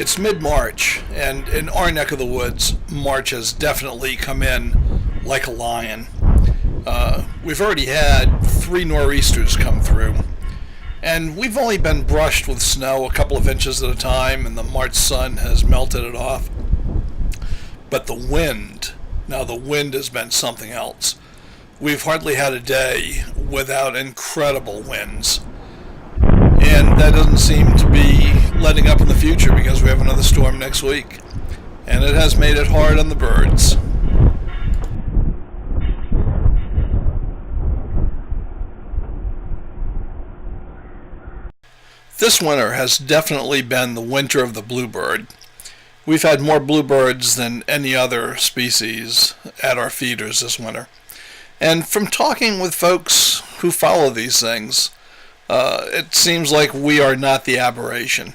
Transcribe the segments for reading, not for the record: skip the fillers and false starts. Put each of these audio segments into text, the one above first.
It's mid-March, and in our neck of the woods, March has definitely come in like a lion. We've already had 3 nor'easters come through, and we've only been brushed with snow a couple of inches at a time, and the March sun has melted it off. But the wind has been something else. We've hardly had a day without incredible winds. And that doesn't seem to be letting up in the future because we have another storm next week. And it has made it hard on the birds. This winter has definitely been the winter of the bluebird. We've had more bluebirds than any other species at our feeders this winter. And from talking with folks who follow these things, it seems like we are not the aberration.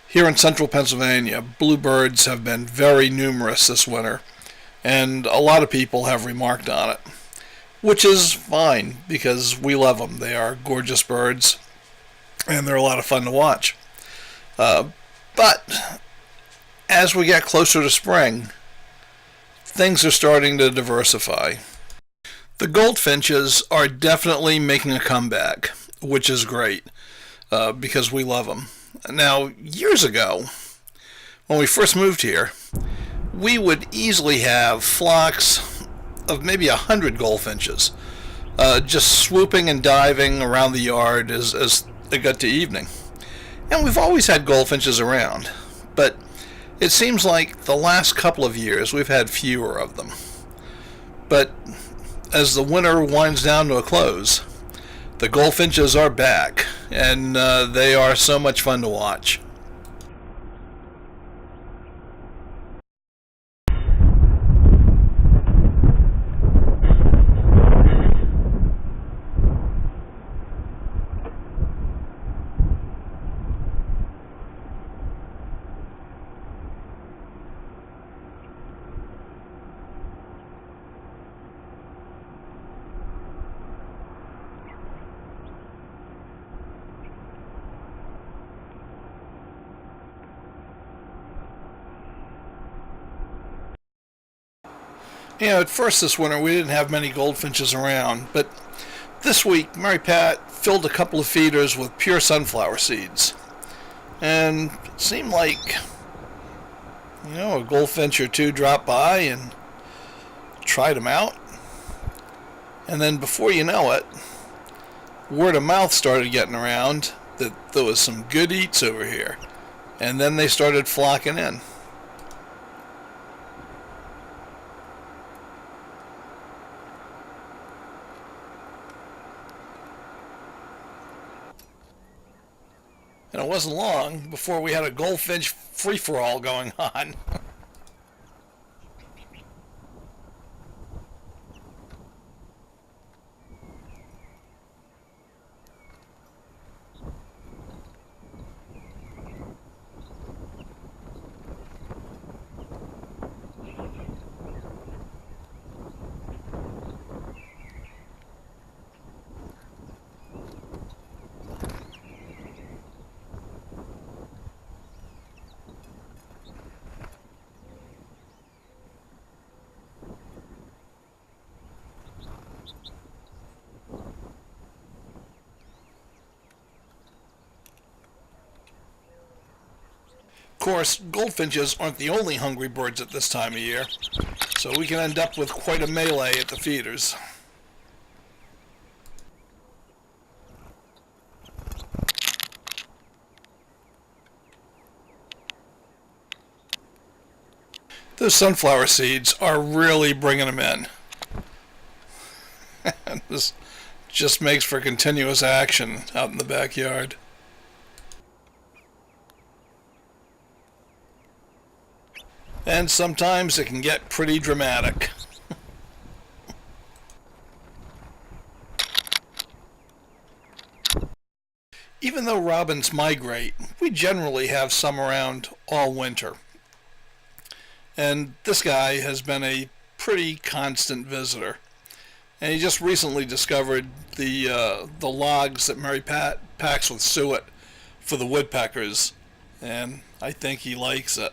Here in central Pennsylvania, bluebirds have been very numerous this winter, and a lot of people have remarked on it, which is fine because we love them. They are gorgeous birds, and they're a lot of fun to watch. But as we get closer to spring, things are starting to diversify. The goldfinches are definitely making a comeback, which is great because we love them. Now, years ago, when we first moved here, we would easily have flocks of maybe 100 goldfinches just swooping and diving around the yard as it got to evening. And we've always had goldfinches around, but it seems like the last couple of years we've had fewer of them. But as the winter winds down to a close, the goldfinches are back, and they are so much fun to watch. At first this winter we didn't have many goldfinches around, but this week Mary Pat filled a couple of feeders with pure sunflower seeds. And it seemed like, a goldfinch or two dropped by and tried them out. And then before you know it, word of mouth started getting around that there was some good eats over here. And then they started flocking in. And it wasn't long before we had a goldfinch free-for-all going on. Of course, goldfinches aren't the only hungry birds at this time of year, so we can end up with quite a melee at the feeders. Those sunflower seeds are really bringing them in. This just makes for continuous action out in the backyard. And sometimes it can get pretty dramatic. Even though robins migrate, we generally have some around all winter. And this guy has been a pretty constant visitor. And he just recently discovered the logs that Mary Pat packs with suet for the woodpeckers and I think he likes it.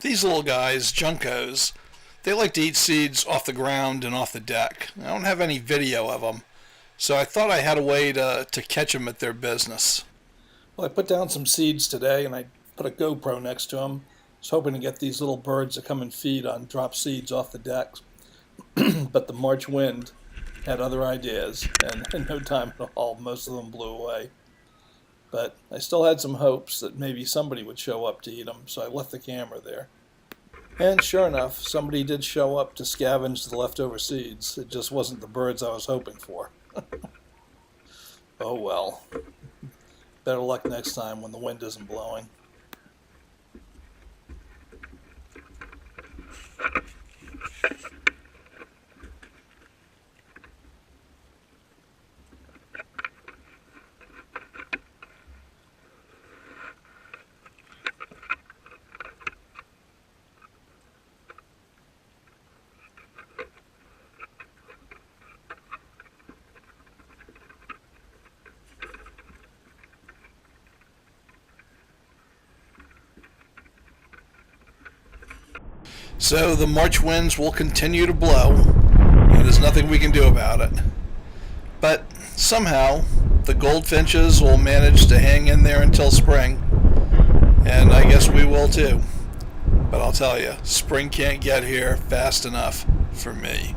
These little guys, juncos, they like to eat seeds off the ground and off the deck. I don't have any video of them, so I thought I had a way to catch them at their business. Well, I put down some seeds today, and I put a GoPro next to them. I was hoping to get these little birds to come and feed on drop seeds off the decks. But the March wind had other ideas, and in no time at all, most of them blew away. But I still had some hopes that maybe somebody would show up to eat them, so I left the camera there. And sure enough, somebody did show up to scavenge the leftover seeds. It just wasn't the birds I was hoping for. Oh well. Better luck next time when the wind isn't blowing. So the March winds will continue to blow, and there's nothing we can do about it. But somehow, the goldfinches will manage to hang in there until spring, and I guess we will too. But I'll tell you, spring can't get here fast enough for me.